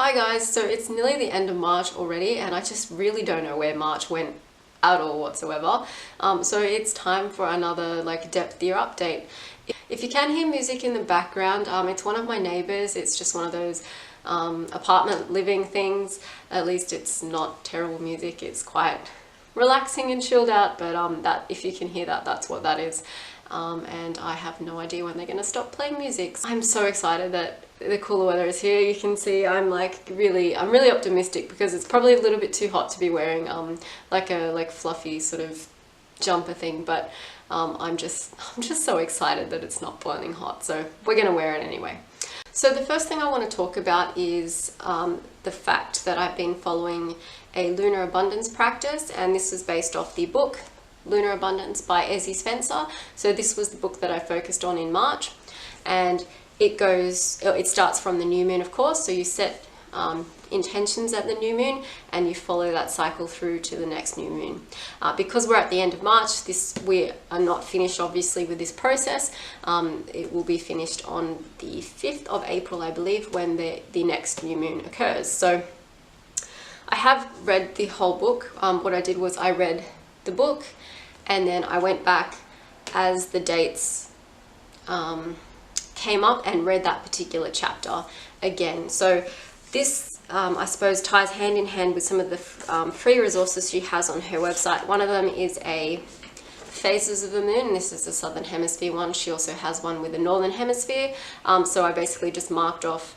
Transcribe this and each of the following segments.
Hi guys, so it's nearly the end of March already and I just really don't know where March went at all whatsoever. So it's time for another depth year update. If you can hear music in the background, it's one of my neighbors. It's just one of those apartment living things. At least it's not terrible music. It's quite relaxing and chilled out, but that if you can hear that, that's what that is. And I have no idea when they're going to stop playing music. I'm so excited that the cooler weather is here. You can see I'm really optimistic because it's probably a little bit too hot to be wearing a fluffy sort of jumper thing, but I'm just so excited that it's not boiling hot, so we're gonna wear it anyway. So the first thing I want to talk about is the fact that I've been following a lunar abundance practice, and this was based off the book Lunar Abundance by Ezzie. So this was the book that I focused on in March, and it starts from the new moon, of course, so you set intentions at the new moon and you follow that cycle through to the next new moon. Because we're at the end of March, we are not finished obviously with this process. It will be finished on the 5th of April, I believe, when the next new moon occurs. So I have read the whole book. What I did was I read the book and then I went back as the dates came up and read that particular chapter again. So this, I suppose, ties hand in hand with some of the free resources she has on her website. One of them is a phases of the moon, and this is the southern hemisphere one. She also has one with the northern hemisphere. So I basically just marked off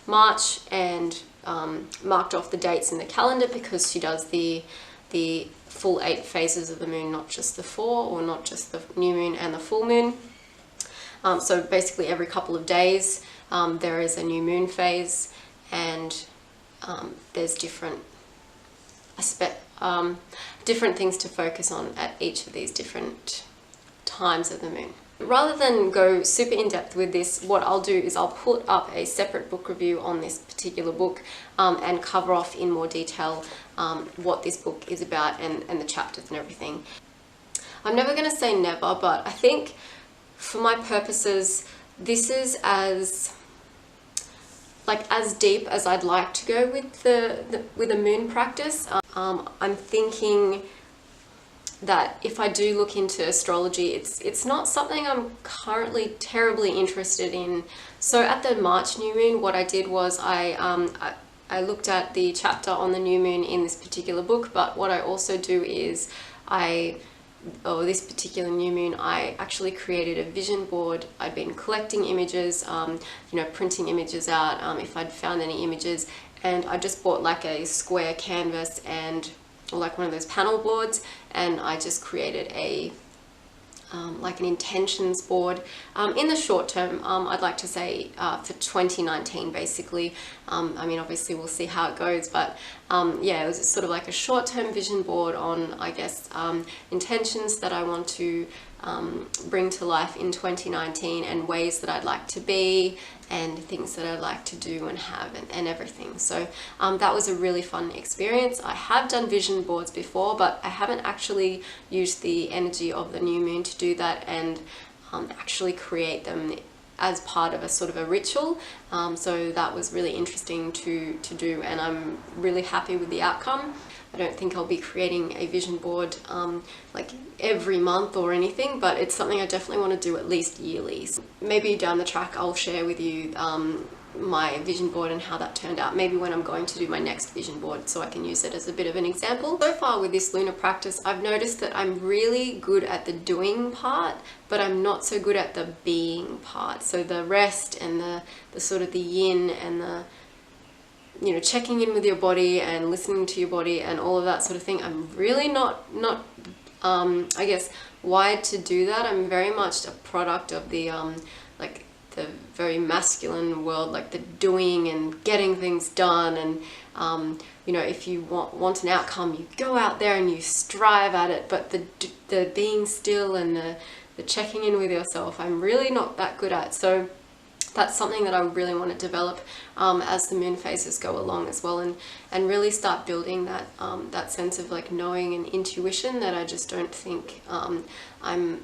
March and marked off the dates in the calendar because she does the full 8 phases of the moon, not just the 4, or not just the new moon and the full moon. So basically every couple of days there is a new moon phase, and there's different things to focus on at each of these different times of the moon. Rather than go super in depth with this, what I'll do is I'll put up a separate book review on this particular book and cover off in more detail what this book is about and the chapters and everything. I'm never going to say never, but I think for my purposes this is as deep as I'd like to go with the moon practice. I'm thinking that if I do look into astrology, it's not something I'm currently terribly interested in. So at the March new moon, what I did was I looked at the chapter on the new moon in this particular book, but what I also do is this particular new moon, I actually created a vision board. I'd been collecting images, printing images out if I'd found any images, and I just bought a square canvas and one of those panel boards, and I just created an intentions board. In the short term, I'd like to say for 2019 basically. I mean, obviously we'll see how it goes, but yeah, it was sort of a short-term vision board on, I guess, intentions that I want to bring to life in 2019 and ways that I'd like to be and things that I'd like to do and have and everything. So that was a really fun experience. I have done vision boards before, but I haven't actually used the energy of the new moon to do that and actually create them as part of a sort of a ritual. So that was really interesting to do, and I'm really happy with the outcome. I don't think I'll be creating a vision board every month or anything, but it's something I definitely want to do at least yearly. So maybe down the track I'll share with you my vision board and how that turned out, maybe when I'm going to do my next vision board, so I can use it as a bit of an example. So far with this lunar practice, I've noticed that I'm really good at the doing part, but I'm not so good at the being part. So the rest and the sort of the yin and the checking in with your body and listening to your body and all of that sort of thing, I'm really not I guess wired to do that. I'm very much a product of the the very masculine world, the doing and getting things done, and if you want an outcome, you go out there and you strive at it, but the being still and the checking in with yourself, I'm really not that good at. So that's something that I really want to develop as the moon phases go along as well, and really start building that sense of knowing and intuition that I just don't think I'm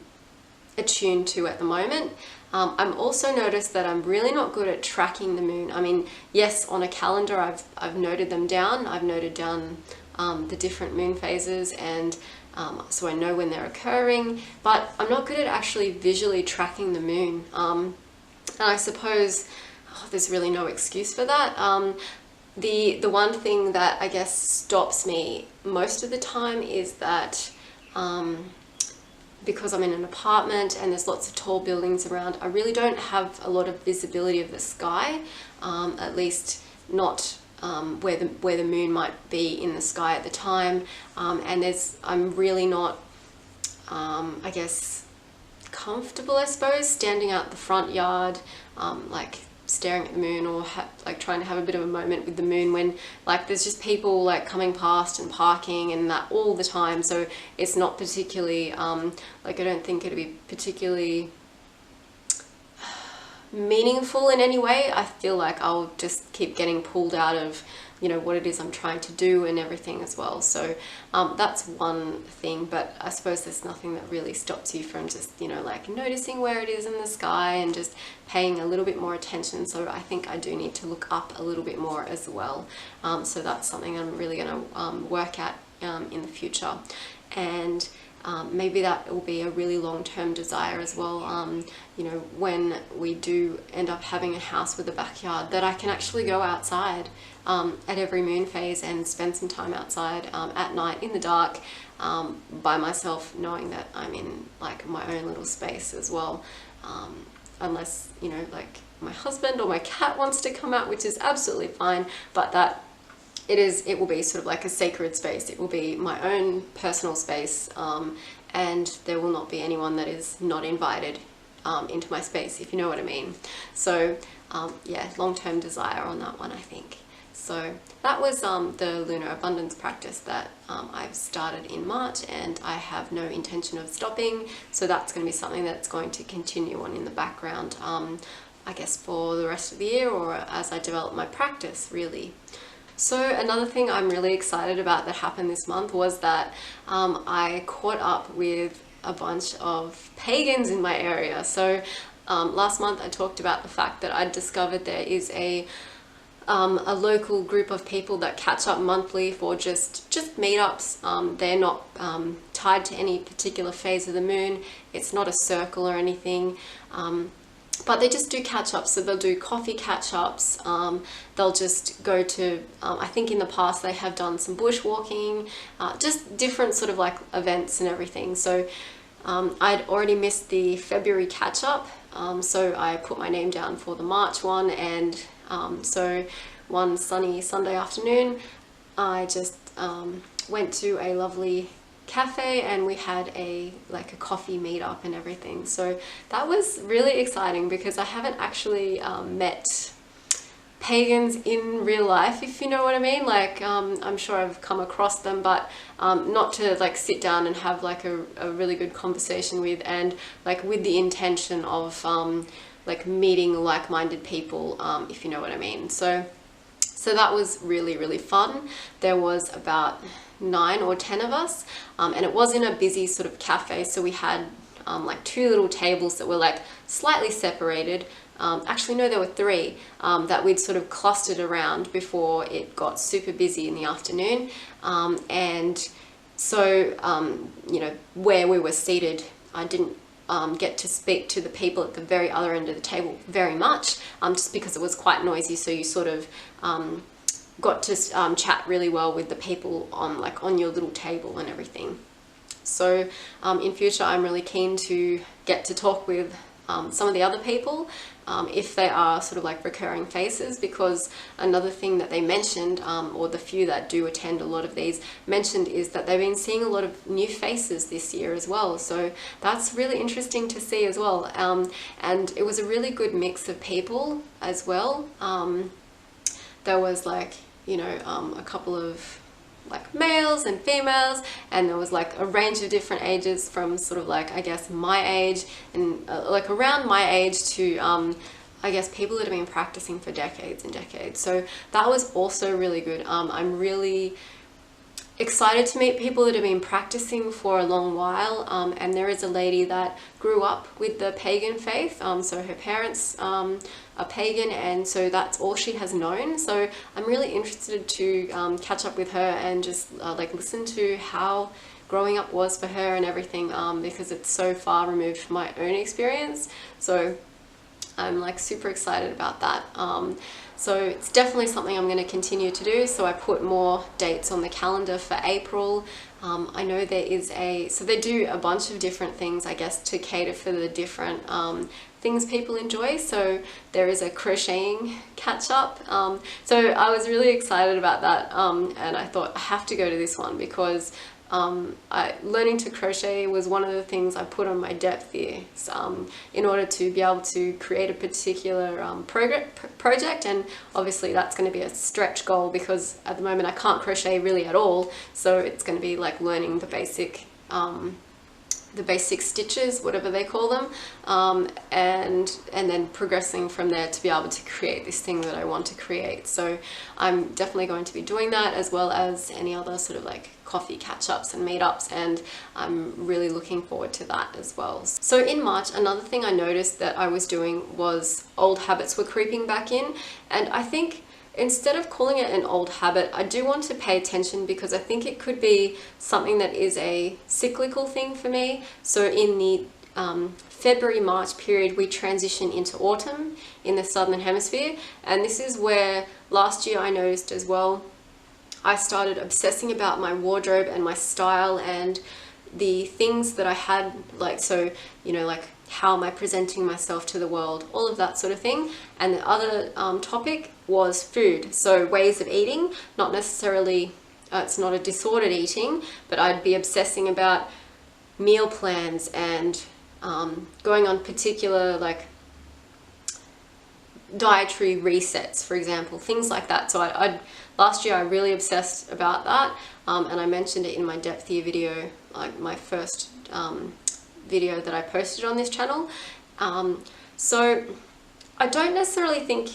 attuned to at the moment. I'm also noticed that I'm really not good at tracking the moon. I mean, yes, on a calendar I've noted them down. I've noted down the different moon phases, and so I know when they're occurring, but I'm not good at actually visually tracking the moon. And I suppose there's really no excuse for that. The one thing that I guess stops me most of the time is that because I'm in an apartment and there's lots of tall buildings around, I really don't have a lot of visibility of the sky, at least not where the moon might be in the sky at the time, and I'm really not, I guess, comfortable, I suppose, standing out the front yard, like staring at the moon, or like trying to have a bit of a moment with the moon when like there's just people like coming past and parking and that all the time. So it's not particularly like I don't think it'd be particularly meaningful in any way. I feel like I'll just keep getting pulled out of, you know, what it is I'm trying to do and everything as well. So that's one thing, but I suppose there's nothing that really stops you from just, you know, like noticing where it is in the sky and just paying a little bit more attention. So I think I do need to look up a little bit more as well. So that's something I'm really going to work at in the future. And maybe that will be a really long-term desire as well, you know, when we do end up having a house with a backyard, that I can actually go outside at every moon phase and spend some time outside at night in the dark by myself, knowing that I'm in like my own little space as well, unless, you know, like my husband or my cat wants to come out, which is absolutely fine, but that it will be sort of like a sacred space. It will be my own personal space, and there will not be anyone that is not invited into my space, if you know what I mean. So yeah, long-term desire on that one, I think. So that was the lunar abundance practice that I've started in March, and I have no intention of stopping. So that's going to be something that's going to continue on in the background, I guess, for the rest of the year, or as I develop my practice, really. So another thing I'm really excited about that happened this month was that I caught up with a bunch of pagans in my area. So last month I talked about the fact that I'd discovered there is a local group of people that catch up monthly for just meetups. They're not tied to any particular phase of the moon. It's not a circle or anything. But they just do catch-ups, so they'll do coffee catch-ups, they'll just go to, I think in the past they have done some bushwalking, just different sort of like events and everything. So I'd already missed the February catch-up, so I put my name down for the March one, and so one sunny Sunday afternoon I just went to a lovely cafe and we had a coffee meetup and everything. So that was really exciting because I haven't actually met pagans in real life, if you know what I mean. Like I'm sure I've come across them, but not to like sit down and have like a really good conversation with, and like with the intention of like meeting like-minded people, if you know what I mean. So that was really, really fun. There was about 9 or 10 of us, and it was in a busy sort of cafe, so we had like 2 little tables that were like slightly separated. Actually no, there were 3 that we'd sort of clustered around before it got super busy in the afternoon, and so you know, where we were seated, I didn't get to speak to the people at the very other end of the table very much, just because it was quite noisy, so you sort of got to chat really well with the people on your little table and everything. So in future I'm really keen to get to talk with some of the other people, if they are sort of like recurring faces, because another thing that they mentioned, or the few that do attend a lot of these mentioned, is that they've been seeing a lot of new faces this year as well. So that's really interesting to see as well, and it was a really good mix of people as well. There was like, you know, a couple of like males and females, and there was like a range of different ages, from sort of like, I guess, my age and like around my age to I guess people that have been practicing for decades and decades. So that was also really good. I'm really excited to meet people that have been practicing for a long while, and there is a lady that grew up with the pagan faith, so her parents are pagan, and so that's all she has known. So I'm really interested to catch up with her and just like listen to how growing up was for her and everything, because it's so far removed from my own experience. So I'm like super excited about that. So it's definitely something I'm going to continue to do. So I put more dates on the calendar for April. I know there is so they do a bunch of different things, I guess, to cater for the different things people enjoy. So there is a crocheting catch up. So I was really excited about that, and I thought I have to go to this one because learning to crochet was one of the things I put on my depth year, in order to be able to create a particular project, and obviously that's going to be a stretch goal because at the moment I can't crochet really at all, so it's going to be like learning the basic stitches, whatever they call them, and then progressing from there to be able to create this thing that I want to create. So I'm definitely going to be doing that, as well as any other sort of like coffee catch-ups and meetups, and I'm really looking forward to that as well. So in March, another thing I noticed that I was doing was old habits were creeping back in, and I think instead of calling it an old habit, I do want to pay attention because I think it could be something that is a cyclical thing for me. So in the February-March period, we transition into autumn in the Southern Hemisphere, and this is where last year I noticed as well, I started obsessing about my wardrobe and my style and the things that I had, like, so, you know, like how am I presenting myself to the world, all of that sort of thing. And the other topic was food, so ways of eating, not necessarily, it's not a disordered eating, but I'd be obsessing about meal plans and going on particular like dietary resets, for example, things like that. So last year I really obsessed about that, and I mentioned it in my depth year video, like my first video that I posted on this channel. So I don't necessarily think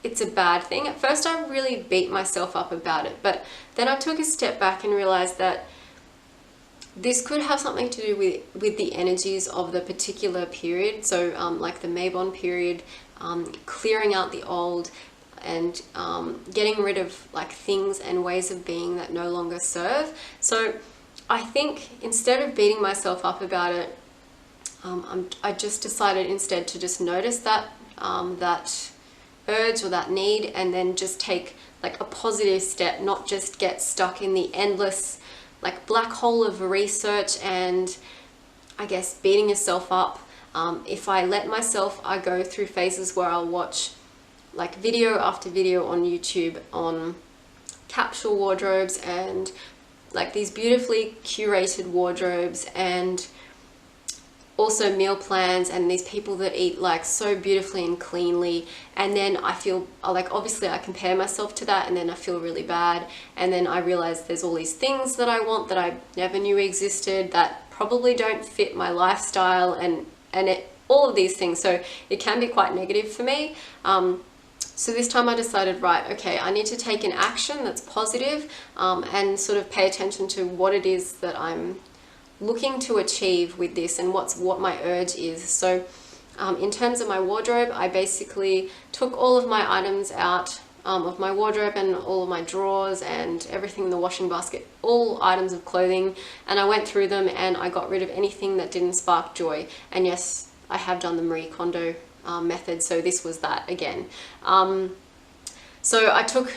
it's a bad thing. At first I really beat myself up about it, but then I took a step back and realized that this could have something to do with the energies of the particular period. So like the Mabon period, clearing out the old and getting rid of like things and ways of being that no longer serve. So I think instead of beating myself up about it, I just decided instead to just notice that that urge or that need, and then just take like a positive step, not just get stuck in the endless like black hole of research and I guess beating yourself up. If I let myself, I go through phases where I'll watch like video after video on YouTube on capsule wardrobes and like these beautifully curated wardrobes, and also meal plans, and these people that eat like so beautifully and cleanly, and then I feel like, obviously I compare myself to that, and then I feel really bad, and then I realize there's all these things that I want that I never knew existed that probably don't fit my lifestyle, and all of these things. So it can be quite negative for me. So this time I decided, right, okay, I need to take an action that's positive, and sort of pay attention to what it is that I'm looking to achieve with this and what my urge is. So in terms of my wardrobe, I basically took all of my items out of my wardrobe and all of my drawers and everything in the washing basket, all items of clothing, and I went through them and I got rid of anything that didn't spark joy. And yes, I have done the Marie Kondo method, so this was that again. So I took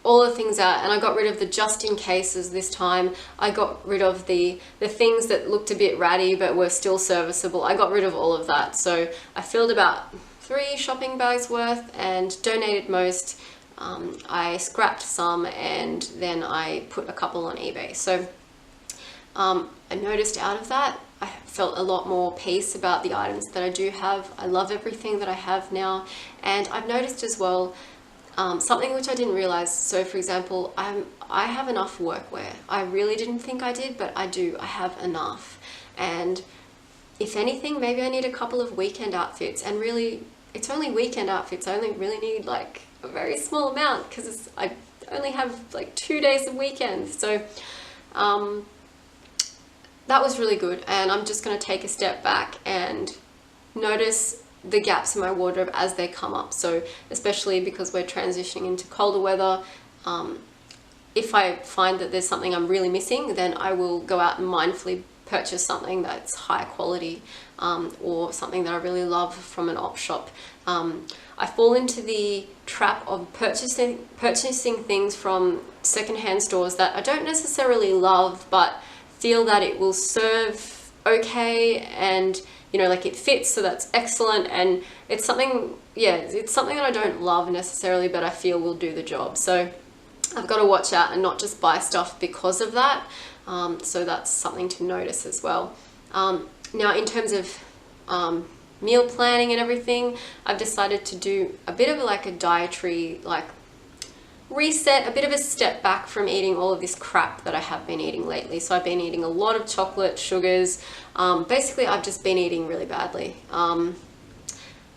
all the things out and I got rid of the just in cases this time. I got rid of the things that looked a bit ratty but were still serviceable. I got rid of all of that. So I filled about 3 shopping bags worth and donated most. I scrapped some and then I put a couple on eBay. So I noticed out of that, I felt a lot more peace about the items that I do have. I love everything that I have now, and I've noticed as well something which I didn't realize. So for example, I have enough workwear. I really didn't think I did, but I do. I have enough, and if anything, maybe I need a couple of weekend outfits, and really it's only weekend outfits. I only really need like a very small amount because I only have like 2 days of weekends. So that was really good, and I'm just going to take a step back and notice the gaps in my wardrobe as they come up. So especially because we're transitioning into colder weather, if I find that there's something I'm really missing, then I will go out and mindfully purchase something that's high quality, or something that I really love from an op shop. I fall into the trap of purchasing things from secondhand stores that I don't necessarily love, but feel that it will serve okay, and you know, like it fits, so that's excellent, and it's something, yeah, it's something that I don't love necessarily, but I feel will do the job. So I've got to watch out and not just buy stuff because of that. So that's something to notice as well. Now, in terms of meal planning and everything, I've decided to do a bit of like a dietary like reset, a bit of a step back from eating all of this crap that I have been eating lately. So I've been eating a lot of chocolate, sugars. Basically, I've just been eating really badly.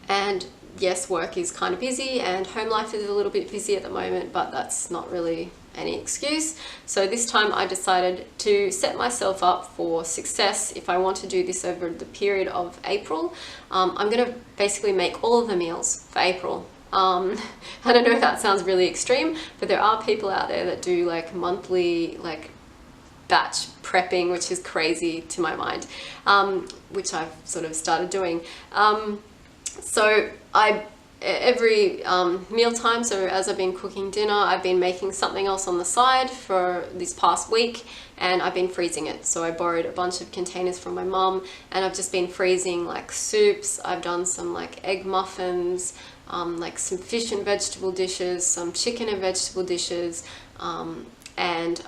And yes, work is kind of busy and home life is a little bit busy at the moment, but that's not really any excuse. So this time I decided to set myself up for success if I want to do this over the period of April. I'm going to basically make all of the meals for April. I don't know if that sounds really extreme, but there are people out there that do like monthly like batch prepping, which is crazy to my mind, which I've sort of started doing. So every mealtime, so as I've been cooking dinner, I've been making something else on the side for this past week, and I've been freezing it. So I borrowed a bunch of containers from my mum, and I've just been freezing like soups. I've done some like egg muffins, like some fish and vegetable dishes, some chicken and vegetable dishes, and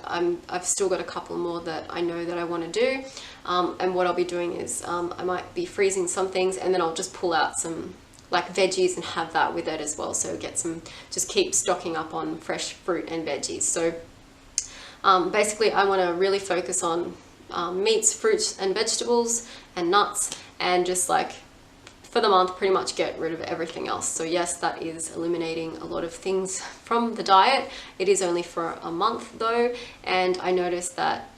I've still got a couple more that I know that I want to do. And what I'll be doing is I might be freezing some things, and then I'll just pull out some like veggies and have that with it as well. So get some, just keep stocking up on fresh fruit and veggies. So basically I want to really focus on meats, fruits and vegetables and nuts, and just like for the month pretty much get rid of everything else. So yes, that is eliminating a lot of things from the diet. It is only for a month though, and I noticed that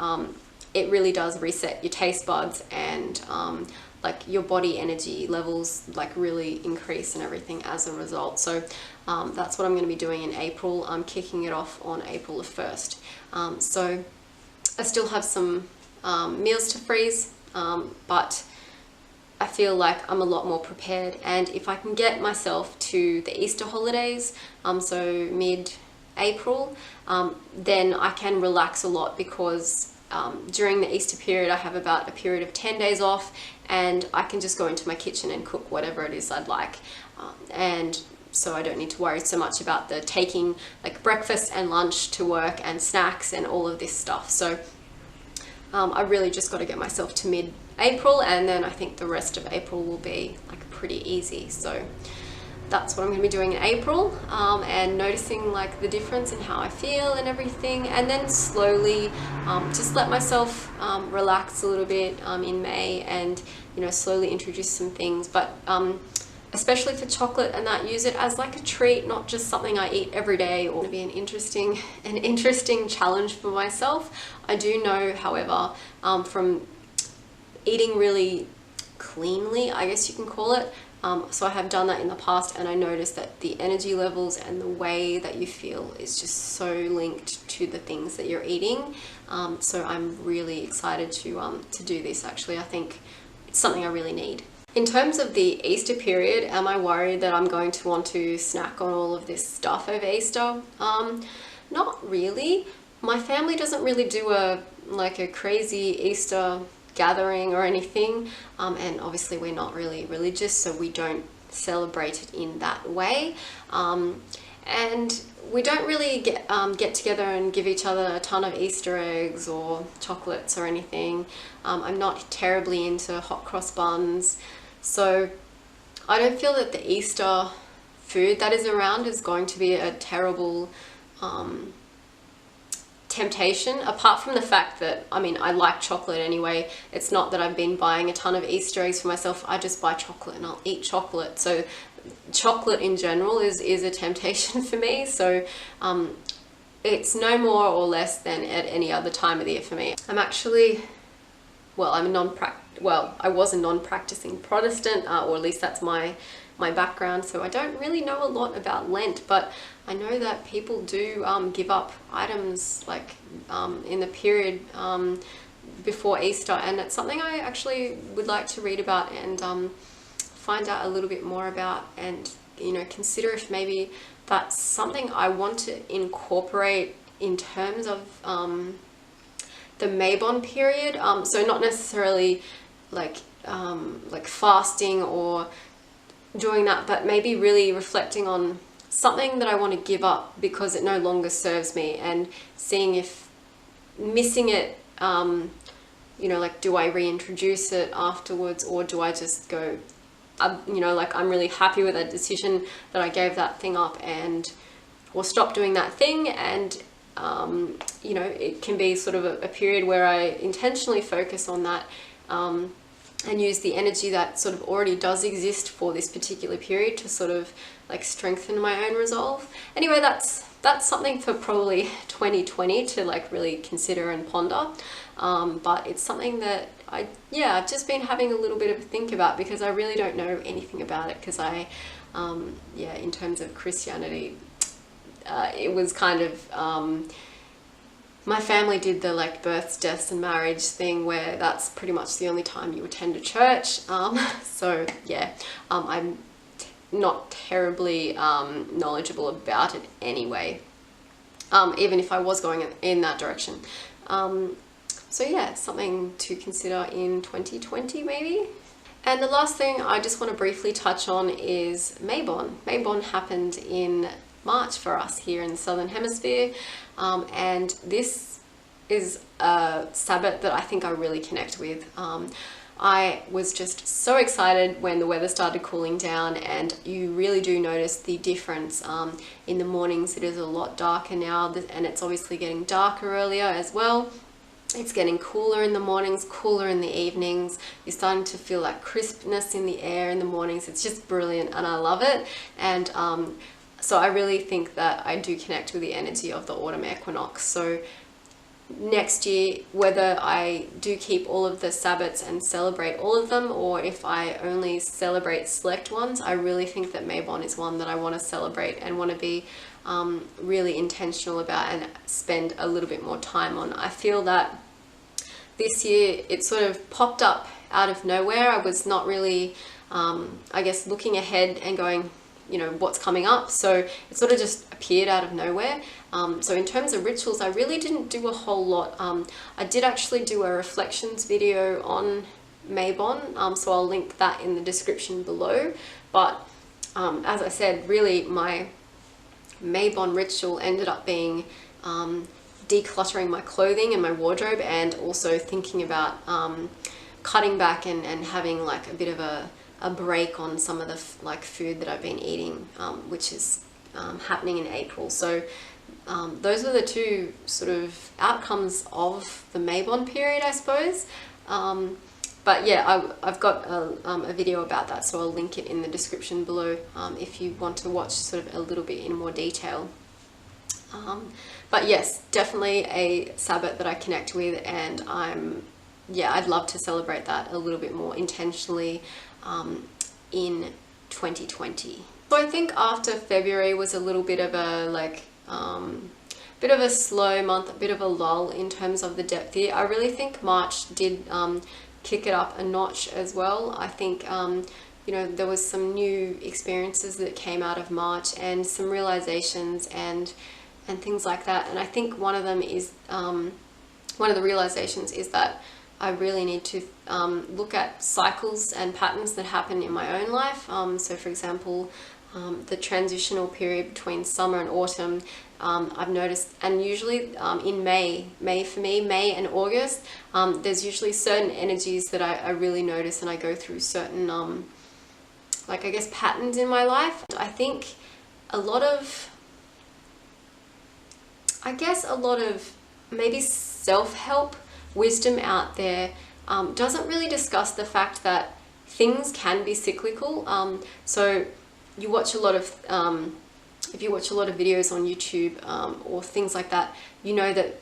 it really does reset your taste buds, and like your body energy levels like really increase and everything as a result. So that's what I'm going to be doing in April. I'm kicking it off on April the 1st. So I still have some meals to freeze, but I feel like I'm a lot more prepared, and if I can get myself to the Easter holidays, so mid-April, then I can relax a lot, because during the Easter period I have about a period of 10 days off, and I can just go into my kitchen and cook whatever it is I'd like, and so I don't need to worry so much about the taking like breakfast and lunch to work and snacks and all of this stuff. So I really just got to get myself to mid-April, and then I think the rest of April will be like pretty easy. So that's what I'm going to be doing in April, and noticing like the difference in how I feel and everything, and then slowly just let myself relax a little bit in May, and you know, slowly introduce some things, but especially for chocolate and that, use it as like a treat, not just something I eat every day. Or be an interesting challenge for myself. I do know, however, from eating really cleanly, I guess you can call it, so I have done that in the past, and I noticed that the energy levels and the way that you feel is just so linked to the things that you're eating. So I'm really excited to do this. Actually, I think it's something I really need. In terms of the Easter period, am I worried that I'm going to want to snack on all of this stuff over Easter? Not really. My family doesn't really do a crazy Easter gathering or anything, and obviously we're not really religious, so we don't celebrate it in that way, and we don't really get together and give each other a ton of Easter eggs or chocolates or anything. I'm not terribly into hot cross buns, so I don't feel that the Easter food that is around is going to be a terrible temptation, apart from the fact that, I mean, I like chocolate anyway. It's not that I've been buying a ton of Easter eggs for myself. I just buy chocolate and I'll eat chocolate. So chocolate in general is a temptation for me. So it's no more or less than at any other time of the year for me. I'm actually, well, I was a non-practicing Protestant, or at least that's my background, so I don't really know a lot about Lent, but I know that people do give up items like in the period before Easter, and it's something I actually would like to read about and find out a little bit more about, and consider if maybe that's something I want to incorporate in terms of the Mabon period. So not necessarily like fasting or doing that, but maybe really reflecting on something that I want to give up because it no longer serves me, and seeing if missing it, like, do I reintroduce it afterwards, or do I just go, like, I'm really happy with that decision that I gave that thing up, or stop doing that thing. And it can be sort of a period where I intentionally focus on that, and use the energy that sort of already does exist for this particular period to sort of like strengthen my own resolve. Anyway, that's something for probably 2020 to like really consider and ponder. But it's something that I've just been having a little bit of a think about, because I really don't know anything about it, because in terms of Christianity, it was kind of, my family did the like births, deaths and marriage thing, where that's pretty much the only time you attend a church. So yeah, I'm not terribly knowledgeable about it anyway, even if I was going in that direction. So yeah, something to consider in 2020 maybe. And the last thing I just want to briefly touch on is Mabon. Mabon happened in March for us here in the Southern Hemisphere, and this is a Sabbath that I think I really connect with. I was just so excited when the weather started cooling down, and you really do notice the difference. In the mornings it is a lot darker now, and it's obviously getting darker earlier as well. It's getting cooler in the mornings, cooler in the evenings. You're starting to feel that crispness in the air in the mornings. It's just brilliant, and I love it. And so I really think that I do connect with the energy of the autumn equinox. So next year, whether I do keep all of the Sabbats and celebrate all of them, or if I only celebrate select ones, I really think that Mabon is one that I want to celebrate and want to be really intentional about and spend a little bit more time on. I feel that this year it sort of popped up out of nowhere. I was not really, I guess, looking ahead and going, what's coming up. So it sort of just appeared out of nowhere. So in terms of rituals, I really didn't do a whole lot. I did actually do a reflections video on Mabon, so I'll link that in the description below. But as I said, really my Mabon ritual ended up being decluttering my clothing and my wardrobe, and also thinking about cutting back and having like a bit of a break on some of the food that I've been eating, which is happening in April. So those are the two sort of outcomes of the Mabon period, I suppose. But yeah, I've got a video about that, so I'll link it in the description below if you want to watch sort of a little bit in more detail. But yes, definitely a Sabbath that I connect with, and I'd love to celebrate that a little bit more intentionally in 2020. So I think after February was a little bit of a bit of a slow month, a bit of a lull in terms of the depth here. I really think March did kick it up a notch as well. I think there was some new experiences that came out of March, and some realizations and things like that. And I think one of them is one of the realizations is that I really need to look at cycles and patterns that happen in my own life. So for example, the transitional period between summer and autumn, I've noticed, and usually in May for me, May and August, there's usually certain energies that I really notice, and I go through certain, I guess, patterns in my life. I think a lot of maybe self-help wisdom out there doesn't really discuss the fact that things can be cyclical. So you watch a lot of if you watch a lot of videos on YouTube or things like that, you know that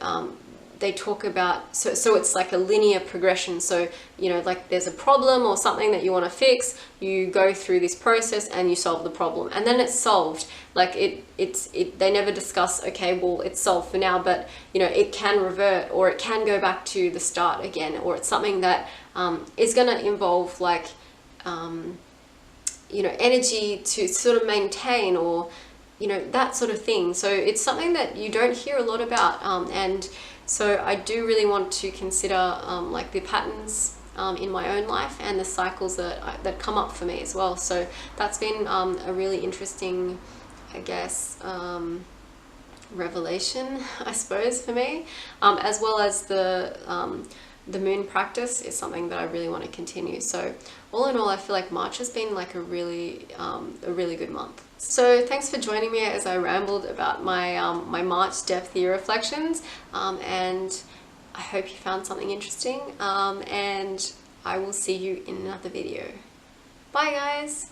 they talk about, so it's like a linear progression. So, you know, like there's a problem or something that you want to fix, you go through this process and you solve the problem, and then it's solved. Like they never discuss, okay, well, it's solved for now, but you know, it can revert, or it can go back to the start again, or it's something that is going to involve like, you know, energy to sort of maintain, or, you know, that sort of thing. So it's something that you don't hear a lot about, and so I do really want to consider like the patterns in my own life and the cycles that come up for me as well. So that's been a really interesting, I guess, revelation, I suppose, for me, as well as the moon practice is something that I really want to continue. So all in all, I feel like March has been like a really good month. So thanks for joining me as I rambled about my my March depth year reflections, and I hope you found something interesting, and I will see you in another video. Bye guys!